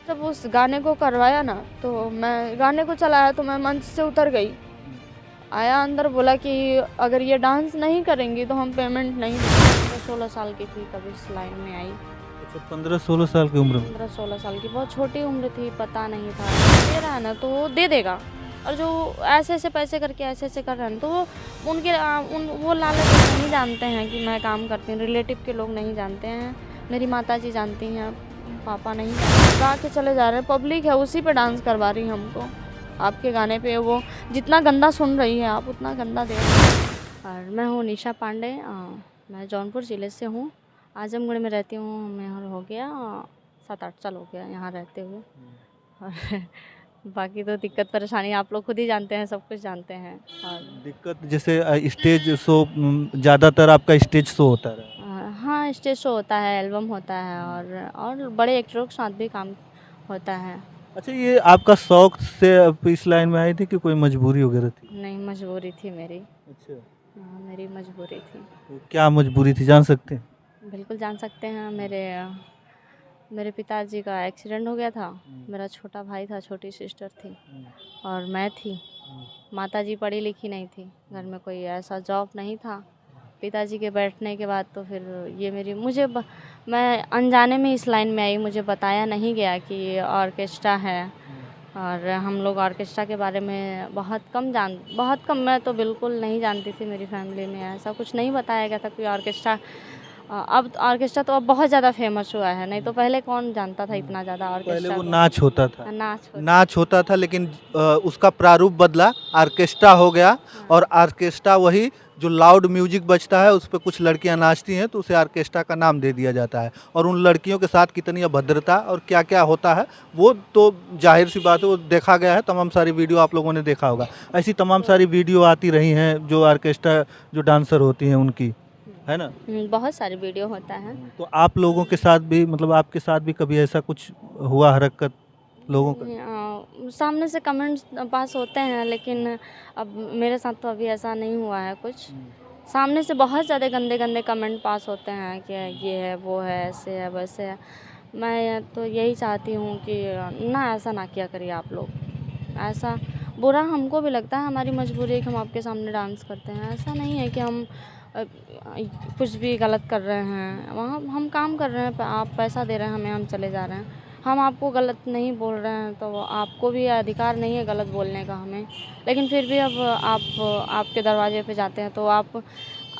जब उस गाने को करवाया ना, तो मैं गाने को चलाया तो मैं मंच से उतर गई। आया अंदर, बोला कि अगर ये डांस नहीं करेंगी तो हम पेमेंट नहीं देंगे। मैं 16 साल की थी तब इस लाइन में आई। अच्छा, 15-16 साल की उम्र में। 15-16 साल की, बहुत छोटी उम्र थी, पता नहीं था। दे रहा है ना तो वो दे देगा, और जो ऐसे ऐसे पैसे करके ऐसे ऐसे कर रहे हैं तो वो वो लालच नहीं जानते हैं कि मैं काम करती हूँ। रिलेटिव के लोग नहीं जानते हैं, मेरी माता जी जानती हैं, पापा नहीं जानते। गा के चले जा रहे हैं, पब्लिक है उसी पे डांस करवा रही है हमको। आपके गाने पे वो जितना गंदा सुन रही है आप, उतना गंदा दे रहे हैं। और मैं हूँ निशा पांडे, मैं जौनपुर ज़िले से हूँ। आजमगढ़ में रहती हूँ मैं, और हो गया 7-8 साल हो गया यहाँ रहते हुए। और बाकी तो दिक्कत परेशानी आप लोग खुद ही जानते हैं, सब कुछ जानते हैं। और दिक्कत जैसे स्टेज शो, ज़्यादातर आपका स्टेज शो होता रहा। हाँ, स्टेज शो होता है, एल्बम होता है, और बड़े एक्टरों के साथ भी काम होता है। अच्छा, ये आपका शौक से आप इस लाइन में आई थी कि कोई मजबूरी वगैरह थी? नहीं, मजबूरी थी मेरी। अच्छा, हाँ, मेरी मजबूरी थी। तो क्या मजबूरी थी, जान सकते हैं? बिल्कुल जान सकते हैं। मेरे पिताजी का एक्सीडेंट हो गया था। मेरा छोटा भाई था, छोटी सिस्टर थी, और मैं थी। माताजी पढ़ी लिखी नहीं थी, घर में कोई ऐसा जॉब नहीं था। पिताजी के बैठने के बाद तो फिर ये मैं अनजाने में इस लाइन में आई। मुझे बताया नहीं गया कि ये ऑर्केस्ट्रा है, और हम लोग ऑर्केस्ट्रा के बारे में बहुत कम, मैं तो बिल्कुल नहीं जानती थी। मेरी फैमिली में ऐसा कुछ नहीं बताया गया था कि ऑर्केस्ट्रा। अब ऑर्केस्ट्रा तो अब बहुत ज़्यादा फेमस हुआ है, नहीं तो पहले कौन जानता था इतना ज़्यादा पहले ऑर्केस्ट्रा वो को। नाच होता था। नाच होता। नाच होता था, लेकिन उसका प्रारूप बदला, ऑर्केस्ट्रा हो गया। हाँ। और ऑर्केस्ट्रा वही जो लाउड म्यूजिक बजता है, उस पे कुछ लड़कियां नाचती हैं, तो उसे ऑर्केस्ट्रा का नाम दे दिया जाता है। और उन लड़कियों के साथ कितनी अभद्रता और क्या क्या होता है, वो तो जाहिर सी बात है, वो देखा गया है। तमाम सारी वीडियो आप लोगों ने देखा होगा। ऐसी तमाम सारी वीडियो आती रही हैं जो ऑर्केस्ट्रा जो डांसर होती हैं उनकी, है ना? बहुत सारे वीडियो होता है। तो आप लोगों के साथ भी, मतलब आपके साथ भी कभी ऐसा कुछ हुआ हरकत लोगों का? सामने से कमेंट्स पास होते हैं, लेकिन अब मेरे साथ तो अभी ऐसा नहीं हुआ है कुछ। सामने से बहुत ज़्यादा गंदे गंदे कमेंट पास होते हैं कि ये है, वो है, ऐसे है, वैसे है। मैं तो यही चाहती हूँ कि ना ऐसा ना किया करिए आप लोग। ऐसा बुरा हमको भी लगता है, हमारी मजबूरी है कि हम आपके सामने डांस करते हैं। ऐसा नहीं है कि हम कुछ भी गलत कर रहे हैं। वहाँ हम काम कर रहे हैं, आप पैसा दे रहे हैं हमें, हम चले जा रहे हैं। हम आपको गलत नहीं बोल रहे हैं, तो आपको भी अधिकार नहीं है गलत बोलने का हमें। लेकिन फिर भी अब आपके दरवाजे पे जाते हैं तो आप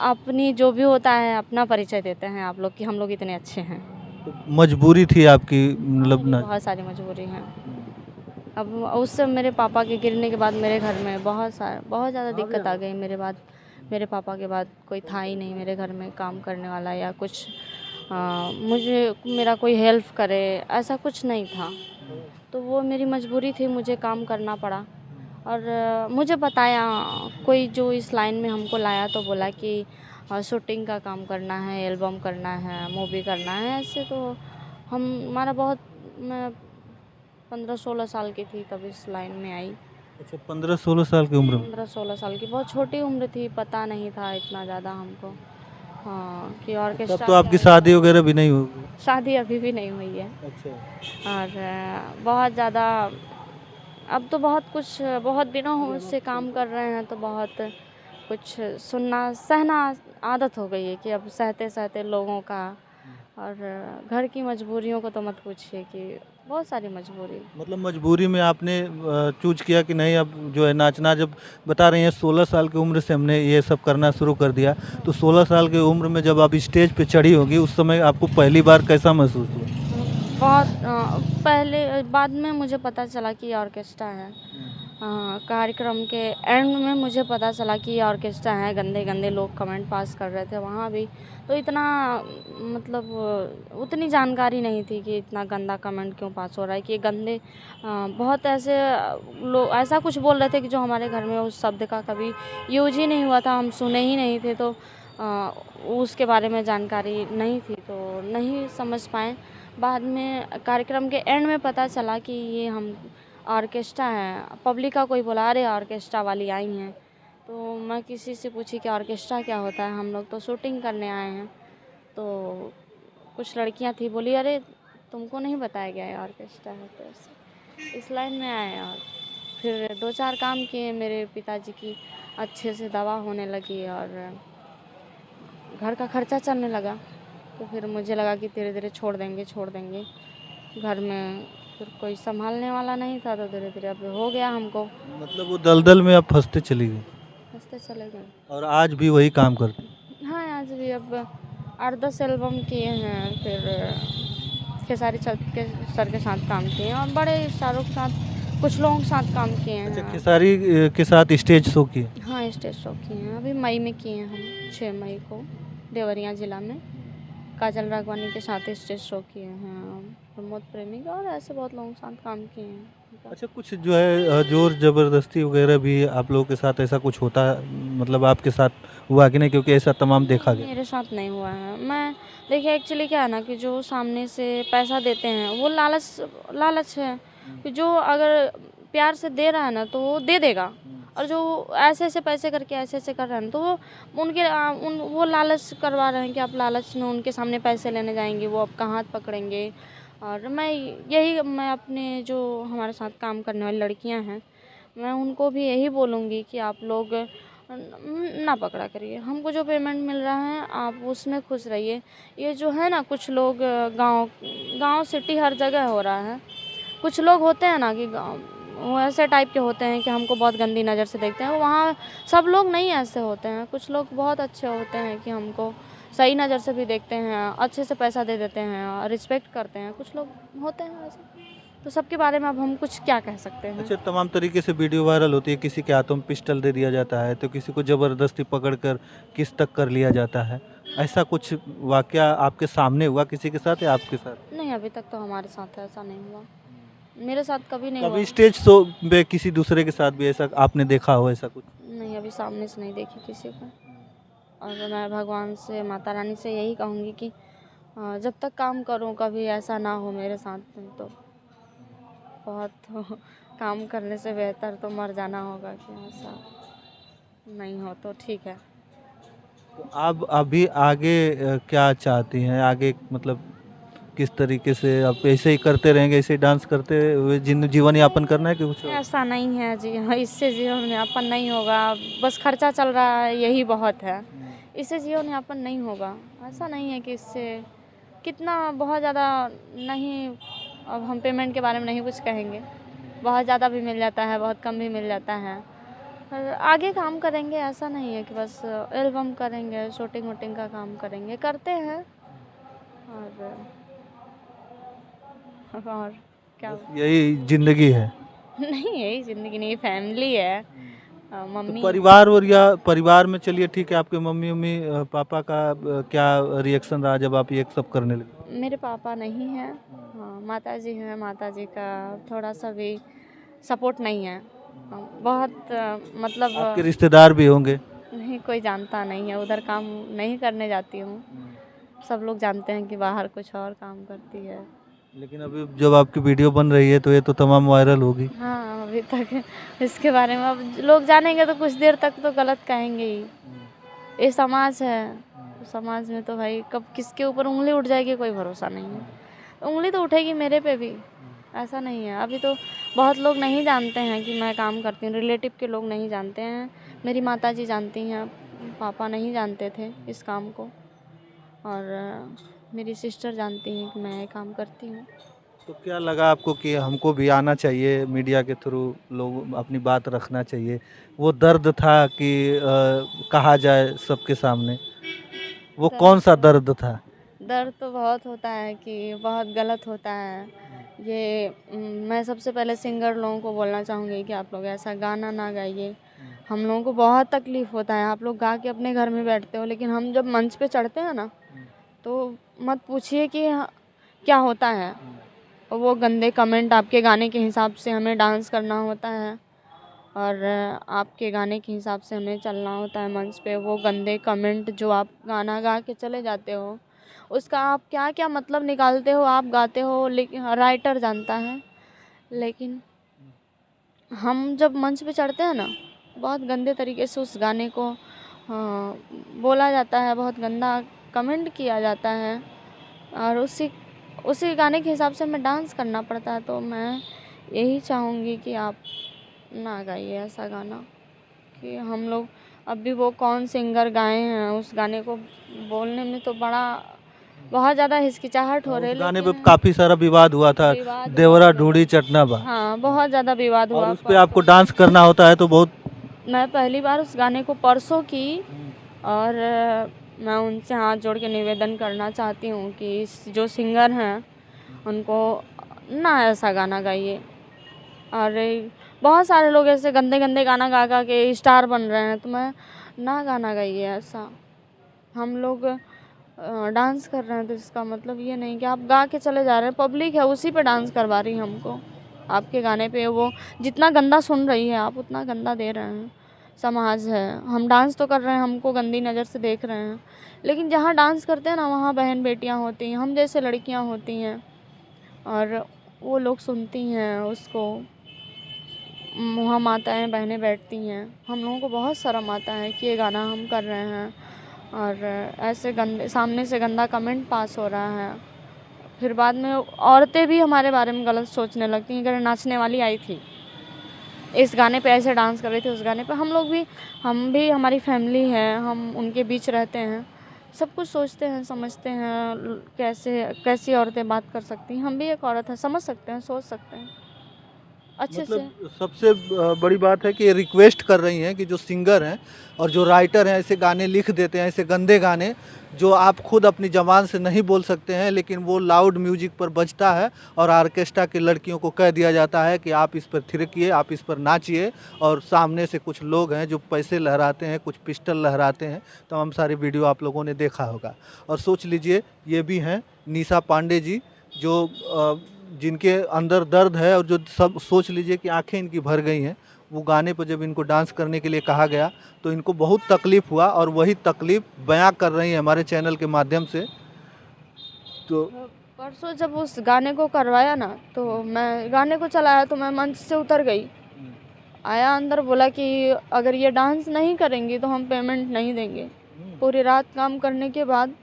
अपनी जो भी होता है अपना परिचय देते हैं आप लोग कि हम लोग इतने अच्छे हैं। तो मजबूरी थी आपकी, हाँ, मतलब मेरी ना? बहुत सारी मजबूरी हैं। अब उससे मेरे पापा के गिरने के बाद मेरे घर में बहुत ज़्यादा दिक्कत आ गई। मेरे पापा के बाद कोई था ही नहीं मेरे घर में काम करने वाला, या कुछ मेरा कोई हेल्प करे, ऐसा कुछ नहीं था। तो वो मेरी मजबूरी थी, मुझे काम करना पड़ा। और मुझे बताया कोई जो इस लाइन में हमको लाया, तो बोला कि शूटिंग का काम करना है, एल्बम करना है, मूवी करना है। ऐसे तो हमारा बहुत मैं 15-16 साल की थी तब इस लाइन में आई। अच्छा, 15-16 साल की उम्र में। 15-16 साल की, बहुत छोटी उम्र थी, पता नहीं था इतना ज़्यादा हमको। हाँ, कि तब ऑर्केस्ट्रा तो क्या आपकी होता शादी है। वगैरह भी नहीं होगी? शादी अभी भी नहीं हुई है। अच्छा। और बहुत ज़्यादा, अब तो बहुत दिनों से काम कर रहे हैं, तो बहुत कुछ सुनना सहना आदत हो गई है कि अब सहते सहते लोगों का। और घर की मजबूरियों को तो मत पूछिए, कि बहुत सारी मजबूरी। मतलब मजबूरी में आपने चूज किया कि नहीं, अब जो है नाचना, जब बता रही हैं 16 साल की उम्र से हमने ये सब करना शुरू कर दिया, तो 16 साल की उम्र में जब आप स्टेज पे चढ़ी होगी, उस समय आपको पहली बार कैसा महसूस हुआ? बहुत पहले, बाद में मुझे पता चला कि ये ऑर्केस्ट्रा है। कार्यक्रम के एंड में मुझे पता चला कि ये ऑर्केस्ट्रा है। गंदे गंदे लोग कमेंट पास कर रहे थे वहाँ भी, तो इतना मतलब उतनी जानकारी नहीं थी कि इतना गंदा कमेंट क्यों पास हो रहा है, कि गंदे बहुत ऐसे लोग ऐसा कुछ बोल रहे थे कि जो हमारे घर में उस शब्द का कभी यूज ही नहीं हुआ था, हम सुने ही नहीं थे। तो उसके बारे में जानकारी नहीं थी, तो नहीं समझ पाए। बाद में कार्यक्रम के एंड में पता चला कि ये हम ऑर्केस्ट्रा है। पब्लिक का कोई बोला, अरे ऑर्केस्ट्रा वाली आई हैं। तो मैं किसी से पूछी कि ऑर्केस्ट्रा क्या होता है, हम लोग तो शूटिंग करने आए हैं। तो कुछ लड़कियां थी, बोली अरे तुमको नहीं बताया गया है ऑर्केस्ट्रा है, तो इस लाइन में आए। और फिर 2-4 काम किए, मेरे पिताजी की अच्छे से दवा होने लगी और घर का खर्चा चलने लगा। तो फिर मुझे लगा कि धीरे धीरे छोड़ देंगे। घर में फिर कोई संभालने वाला नहीं था, तो धीरे धीरे अब हो गया हमको। मतलब वो दलदल में आप फंसते चली गई हंसते चले गए। और आज भी वही काम करती? हाँ, आज भी अब 8-10 एल्बम किए हैं, फिर खेसारी सर के साथ काम किए हैं और बड़े स्टारों के साथ, कुछ लोगों के साथ काम किए अच्छा, हैं। खेसारी के साथ स्टेज शो किए? हाँ, स्टेज शो किए हैं, अभी मई में किए हैं हम, 6 मई को देवरिया ज़िला में काजल राघवानी के साथ स्टेज शो किए हैं, प्रमोद प्रेमी का, और ऐसे बहुत लोगों के साथ काम किए हैं। अच्छा, कुछ जो है जोर ज़बरदस्ती वगैरह भी आप लोगों के साथ ऐसा कुछ होता है, मतलब आपके साथ हुआ कि नहीं? क्योंकि ऐसा तमाम देखा गया। मेरे साथ नहीं हुआ है। मैं देखिए, एक्चुअली क्या है ना कि जो सामने से पैसा देते हैं वो लालच है कि जो अगर प्यार से दे रहा है ना तो वो दे देगा, और जो ऐसे पैसे करके ऐसे कर रहे हैं तो वो वो लालच करवा रहे हैं कि आप लालच में उनके सामने पैसे लेने जाएंगे, वो आपका हाथ पकड़ेंगे। और मैं अपने जो हमारे साथ काम करने वाली लड़कियां हैं, मैं उनको भी यही बोलूँगी कि आप लोग ना पकड़ा करिए। हमको जो पेमेंट मिल रहा है आप उसमें खुश रहिए। ये जो है ना, कुछ लोग गांव सिटी हर जगह हो रहा है। कुछ लोग होते हैं ना कि वो ऐसे टाइप के होते हैं कि हमको बहुत गंदी नज़र से देखते हैं। वहाँ सब लोग नहीं ऐसे होते हैं। कुछ लोग बहुत अच्छे होते हैं कि हमको सही नज़र से भी देखते हैं, अच्छे से पैसा दे देते हैं और रिस्पेक्ट करते हैं। कुछ लोग होते हैं ऐसे, तो सबके बारे में अब हम कुछ क्या कह सकते हैं। अच्छा, तमाम तरीके से वीडियो वायरल होती है, किसी के हाथों में पिस्टल दे दिया जाता है, तो किसी को ज़बरदस्ती पकड़कर किस तक कर लिया जाता है। ऐसा कुछ वाकया आपके सामने हुआ किसी के साथ या आपके साथ? नहीं, अभी तक तो हमारे साथ ऐसा नहीं हुआ। मेरे साथ कभी नहीं हुआ। कभी स्टेज शो में किसी दूसरे के साथ भी ऐसा आपने देखा हो ऐसा कुछ? नहीं, अभी सामने से नहीं देखी किसी को। और मैं भगवान से, माता रानी से यही कहूँगी कि जब तक काम करूँ कभी ऐसा ना हो मेरे साथ में, तो बहुत काम करने से बेहतर तो मर जाना होगा कि ऐसा नहीं हो तो ठीक है। तो आप अभी आगे क्या चाहती हैं? आगे मतलब किस तरीके से आप ऐसे ही करते रहेंगे, ऐसे ही डांस करते हुए जीवन यापन करना है कि कुछ और? ऐसा नहीं है जी, हाँ, इससे जीवन यापन नहीं होगा। बस खर्चा चल रहा है, यही बहुत है। इससे जीवन यापन नहीं होगा। ऐसा नहीं है कि इससे कितना बहुत ज़्यादा नहीं। अब हम पेमेंट के बारे में नहीं कुछ कहेंगे। बहुत ज़्यादा भी मिल जाता है, बहुत कम भी मिल जाता है। और आगे काम करेंगे, ऐसा नहीं है कि बस एल्बम करेंगे, शूटिंग वूटिंग का काम करेंगे, करते हैं। और क्या बस यही जिंदगी है? नहीं, यही ज़िंदगी नहीं, फैमिली है। तो मम्मी परिवार और या परिवार में चलिए ठीक है, आपके मम्मी उम्मी पापा का क्या रिएक्शन रहा जब आप ये सब करने लगे? मेरे पापा नहीं हैं। हाँ, माताजी हैं। माताजी का थोड़ा सा भी सपोर्ट नहीं है। बहुत मतलब आपके रिश्तेदार भी होंगे? नहीं, कोई जानता नहीं है। उधर काम नहीं करने जाती हूँ। सब लोग जानते हैं कि बाहर कुछ और काम करती है। लेकिन अभी जब आपकी वीडियो बन रही है तो ये तो तमाम वायरल होगी। हाँ, अभी तक इसके बारे में अब लोग जानेंगे तो कुछ देर तक तो गलत कहेंगे ही। ये समाज है। समाज में तो भाई कब किसके ऊपर उंगली उठ जाएगी कोई भरोसा नहीं है। उंगली तो उठेगी मेरे पे भी, ऐसा नहीं है। अभी तो बहुत लोग नहीं जानते हैं कि मैं काम करती हूँ। रिलेटिव के लोग नहीं जानते हैं। मेरी माताजी जानती हैं, पापा नहीं जानते थे इस काम को। और मेरी सिस्टर जानती हैं कि मैं ये काम करती हूँ। तो क्या लगा आपको कि हमको भी आना चाहिए, मीडिया के थ्रू लोग अपनी बात रखना चाहिए? वो दर्द था कि कहा जाए सबके सामने, वो दर्द कौन सा दर्द था? दर्द तो बहुत होता है कि बहुत गलत होता है ये। मैं सबसे पहले सिंगर लोगों को बोलना चाहूँगी कि आप लोग ऐसा गाना ना गाइए। हम लोगों को बहुत तकलीफ़ होता है। आप लोग गा के अपने घर में बैठते हो, लेकिन हम जब मंच पे चढ़ते हैं ना तो मत पूछिए कि क्या होता है। वो गंदे कमेंट, आपके गाने के हिसाब से हमें डांस करना होता है और आपके गाने के हिसाब से हमें चलना होता है मंच पे। वो गंदे कमेंट जो आप गाना गा के चले जाते हो, उसका आप क्या क्या मतलब निकालते हो, आप गाते हो, लेकिन राइटर जानता है। लेकिन हम जब मंच पे चढ़ते हैं ना, बहुत गंदे तरीके से उस गाने को बोला जाता है, बहुत गंदा कमेंट किया जाता है। और उसी गाने के हिसाब से हमें डांस करना पड़ता है। तो मैं यही चाहूँगी कि आप ना गाइए ऐसा गाना, कि हम लोग अभी वो कौन सिंगर गाए हैं उस गाने को बोलने में तो बहुत ज़्यादा हिचकिचाहट हो रही उस है, गाने पे लेकिन काफी सारा विवाद हुआ था, विवाद देवरा बहुत ढूंढी चटना बा, हाँ, बहुत ज़्यादा विवाद और हुआ। उस पे आपको डांस करना होता है तो बहुत मैं पहली बार उस गाने को परसों की, और मैं उनसे हाथ जोड़ के निवेदन करना चाहती हूँ कि इस जो सिंगर हैं उनको ना ऐसा गाना गाइए। और बहुत सारे लोग ऐसे गंदे गंदे गाना गा गा के स्टार बन रहे हैं, तो मैं ना गाना गाइए ऐसा। हम लोग डांस कर रहे हैं तो इसका मतलब ये नहीं कि आप गा के चले जा रहे हैं, पब्लिक है उसी पे डांस करवा रही है हमको। आपके गाने पे वो जितना गंदा सुन रही है आप उतना गंदा दे रहे हैं। समाज है, हम डांस तो कर रहे हैं, हमको गंदी नज़र से देख रहे हैं, लेकिन जहाँ डांस करते हैं ना वहाँ बहन बेटियाँ होती हैं, हम जैसे लड़कियाँ होती हैं, और वो लोग सुनती हैं उसको, वहाँ माताएं बहनें बैठती हैं। हम लोगों को बहुत शर्म आता है कि ये गाना हम कर रहे हैं, और ऐसे गंदे सामने से गंदा कमेंट पास हो रहा है। फिर बाद में औरतें भी हमारे बारे में गलत सोचने लगती हैं। अगर नाचने वाली आई थी इस गाने पे, ऐसे डांस कर रही थी उस गाने पे, हम भी हमारी फैमिली है, हम उनके बीच रहते हैं, सब कुछ सोचते हैं समझते हैं। कैसी औरतें बात कर सकती हैं, हम भी एक औरत है, समझ सकते हैं सोच सकते हैं अच्छे से। मतलब सबसे बड़ी बात है कि ये रिक्वेस्ट कर रही हैं कि जो सिंगर हैं और जो राइटर हैं ऐसे गाने लिख देते हैं, ऐसे गंदे गाने जो आप खुद अपनी ज़बान से नहीं बोल सकते हैं, लेकिन वो लाउड म्यूजिक पर बजता है और ऑर्केस्ट्रा की लड़कियों को कह दिया जाता है कि आप इस पर थिरकिए, आप इस पर नाचिए, और सामने से कुछ लोग हैं जो पैसे लहराते हैं, कुछ पिस्टल लहराते हैं। तमाम सारी वीडियो आप लोगों ने देखा होगा। और सोच लीजिए ये भी हैं निशा पांडे जी, जो जिनके अंदर दर्द है, और जो सब सोच लीजिए कि आंखें इनकी भर गई हैं। वो गाने पर जब इनको डांस करने के लिए कहा गया तो इनको बहुत तकलीफ़ हुआ, और वही तकलीफ़ बयां कर रही हैं हमारे चैनल के माध्यम से। तो परसों जब उस गाने को करवाया ना, तो मैं गाने को चलाया तो मैं मंच से उतर गई, आया अंदर, बोला कि अगर ये डांस नहीं करेंगी तो हम पेमेंट नहीं देंगे। पूरी रात काम करने के बाद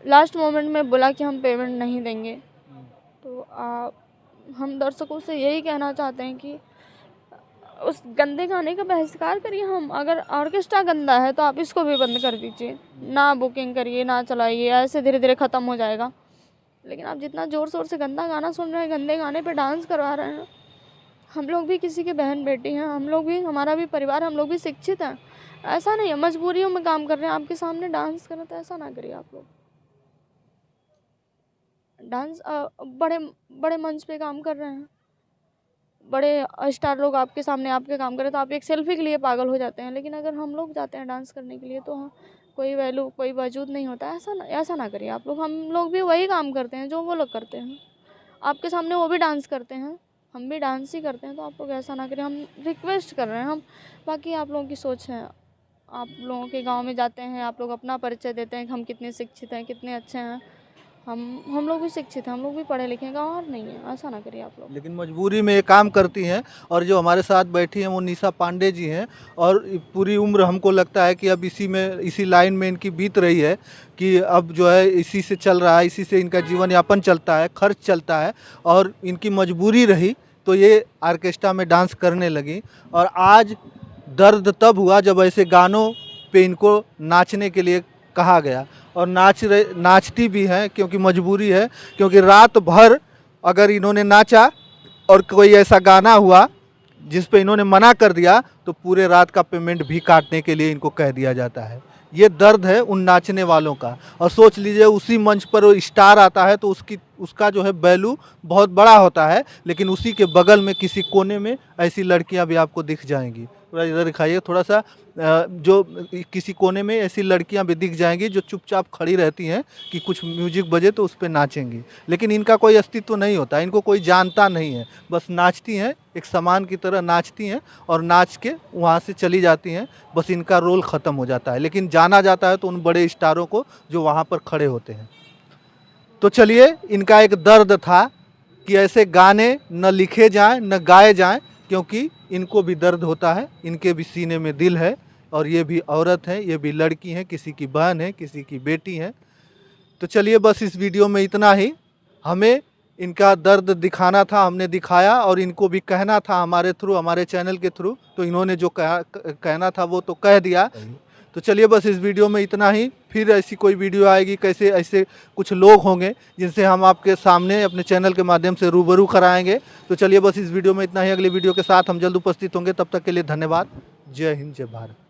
लास्ट मोमेंट में बोला कि हम पेमेंट नहीं देंगे। तो हम दर्शकों से यही कहना चाहते हैं कि उस गंदे गाने का बहिष्कार करिए। हम अगर ऑर्केस्ट्रा गंदा है तो आप इसको भी बंद कर दीजिए, ना बुकिंग करिए, ना चलाइए, ऐसे धीरे धीरे ख़त्म हो जाएगा। लेकिन आप जितना ज़ोर शोर से गंदा गाना सुन रहे हैं, गंदे गाने पे डांस करवा रहे हैं, हम लोग भी किसी के बहन बेटी हैं, हम लोग भी, हमारा भी परिवार, हम लोग भी शिक्षित हैं। ऐसा नहीं है मजबूरियों में काम कर रहे हैं, आपके सामने डांस करें तो ऐसा ना करिए आप लोग। डांस बड़े बड़े मंच पे काम कर रहे हैं, बड़े स्टार लोग आपके सामने आपके काम करें तो आप एक सेल्फी के लिए पागल हो जाते हैं, लेकिन अगर हम लोग जाते हैं डांस करने के लिए तो कोई वैल्यू, कोई वजूद नहीं होता। ऐसा ना करिए आप लोग। हम लोग भी वही काम करते हैं जो वो लोग करते हैं, आपके सामने वो भी डांस करते हैं, हम भी डांस ही करते हैं, तो आप लोग ऐसा ना करें। हम रिक्वेस्ट कर रहे हैं। हम बाकी आप लोगों की सोच है, आप लोगों के गांव में जाते हैं, आप लोग अपना परिचय देते हैं कि हम कितने शिक्षित हैं, कितने अच्छे हैं। हम लोग भी शिक्षित हैं, हम लोग भी पढ़े लिखे हैं, गाँव और नहीं है। ऐसा ना करिए आप लोग। लेकिन मजबूरी में ये काम करती हैं। और जो हमारे साथ बैठी हैं वो निशा पांडे जी हैं, और पूरी उम्र हमको लगता है कि अब इसी लाइन में इनकी बीत रही है, कि अब जो है इसी से चल रहा है, इसी से इनका जीवन यापन चलता है, खर्च चलता है, और इनकी मजबूरी रही तो ये ऑर्केस्ट्रा में डांस करने लगी। और आज दर्द तब हुआ जब ऐसे गानों पे इनको नाचने के लिए कहा गया, और नाचती भी हैं क्योंकि मजबूरी है। क्योंकि रात भर अगर इन्होंने नाचा और कोई ऐसा गाना हुआ जिस पे इन्होंने मना कर दिया तो पूरे रात का पेमेंट भी काटने के लिए इनको कह दिया जाता है। ये दर्द है उन नाचने वालों का। और सोच लीजिए उसी मंच पर वो स्टार आता है तो उसका जो है वैल्यू बहुत बड़ा होता है, लेकिन उसी के बगल में किसी कोने में ऐसी लड़कियां भी आपको दिख जाएंगी। थोड़ा इधर दिखाइए थोड़ा सा, जो किसी कोने में ऐसी लड़कियां भी दिख जाएंगी जो चुपचाप खड़ी रहती हैं कि कुछ म्यूजिक बजे तो उस पर नाचेंगी, लेकिन इनका कोई अस्तित्व नहीं होता, इनको कोई जानता नहीं है, बस नाचती हैं, एक सामान की तरह नाचती हैं और नाच के वहाँ से चली जाती हैं, बस इनका रोल ख़त्म हो जाता है। लेकिन जाना जाता है तो उन बड़े स्टारों को जो वहाँ पर खड़े होते हैं। तो चलिए, इनका एक दर्द था कि ऐसे गाने न लिखे जाएं न गाए जाएं, क्योंकि इनको भी दर्द होता है, इनके भी सीने में दिल है, और ये भी औरत है, ये भी लड़की है, किसी की बहन है, किसी की बेटी है। तो तो चलिए बस इस वीडियो में इतना ही। हमें इनका दर्द दिखाना था, हमने दिखाया, और इनको भी कहना था हमारे थ्रू, हमारे चैनल के थ्रू, तो इन्होंने जो कहना था वो तो कह दिया। तो चलिए बस इस वीडियो में इतना ही। फिर ऐसी कोई वीडियो आएगी, कैसे ऐसे कुछ लोग होंगे जिनसे हम आपके सामने अपने चैनल के माध्यम से रूबरू कराएंगे। तो चलिए बस इस वीडियो में इतना ही। अगले वीडियो के साथ हम जल्द उपस्थित होंगे। तब तक के लिए धन्यवाद। जय हिंद, जय भारत।